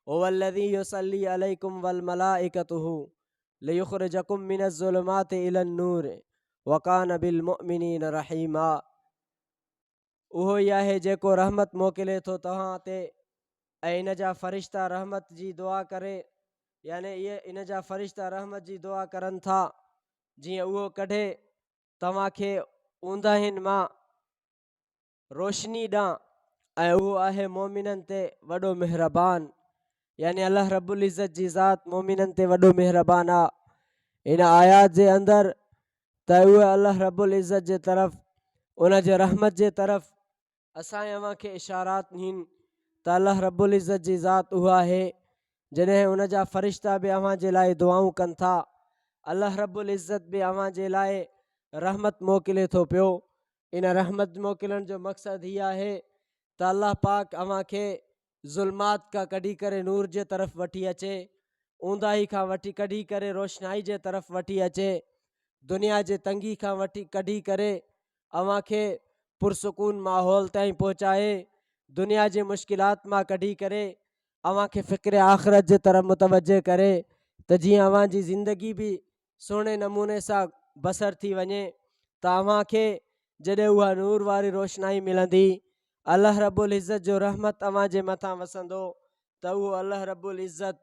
वल्लज़ी युसल्ली अलैकुम वल मलाइकतुहु लियुखरिजकुम मिनज़्ज़ुलुमाति इलन नूर व कान बिल मुअमिनीन रहीमा। उहो ई आहे जेको रहमत मोकिले थो तव्हां ते ऐं इन जा फ़रिश्ता रहमत जी दुआ करे, यानी इहे इन जा फ़रिश्ता रहमत जी दुआ करनि था जीअं उहो कढे तव्हांखे ऊंदहिनि मां रोशनी ॾांहुं, ऐं उहो आहे मोमिननि ते वॾो महिरबान। यानी अल्लाह रब्बुल इज़्ज़त जी ज़ात मोमिननि ते वॾो महिरबान आहे। इन आयात जे अंदरि त उहे अल्लाह रब्बुल इज़्ज़त जे तरफ़ उन जे रहमत जे तरफ़ असां अव्हांखे इशारात आहिनि त अल्लाह रब्बुल इज़्ज़त जी ज़ात उहा आहे जॾहिं उन जा फ़रिश्ता बि अव्हां जे लाइ दुआऊं कनि था। अल्लाह रब्बुल इज़्ज़त बि अव्हां जे लाइ रहमत मोकिले थो पियो। इन रहमत मोकिलण जो मक़सदु हीअ आहे त अल्लाह पाक अव्हांखे ज़ुल्मात खां कढी करे नूर जे तरफ़ वठी अचे, ऊंदाही खां वठी कढी करे रोशनाई जे तरफ़ वठी अचे, दुनिया जे तंगी खां वठी कढी करे अव्हांखे पुरसुकून माहौल ताईं पहुचाए, दुनिया जी मुश्किलात मां कढी करे अव्हांखे फ़िक्र आख़िरत जे तरफ़ मुतवजे करे त जीअं अव्हांजी ज़िंदगी बि सुहिणे नमूने सां बसर थी वञे। त अव्हांखे जॾहिं उहा नूर वारी रोशनाई मिलंदी, अल्लाह रब्बुल इज़्ज़त जो रहमत अव्हां जे मथां वसंदो, त उहो अल्लाह रब्बुल इज़्ज़त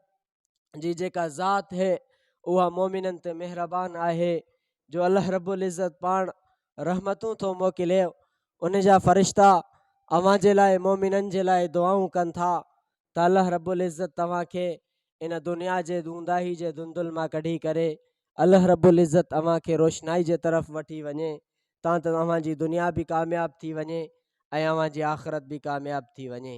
जी जेका ज़ात है उहा मोमिननि ते महिरबान आहे, जो अल्लाह रब्बुल इज़्ज़त पाण रहमतूं थो मोकिले। उन जा फ़रिश्ता अव्हां जे लाइ मोमिननि जे लाइ दुआऊं कनि था त अल्लाह रब्बुल इज़्ज़त तव्हांखे इन दुनिया जे ऊंदाही जे धुंधुल मां कढी करे अल्लाह रब्बुल इज़्ज़त अव्हांखे रोशनाई जे तरफ़ वठी वञे, तां त अव्हांजी दुनिया बि कामयाबु थी वञे ऐं अव्हांजी आख़िरत बि कामयाबु थी वञे।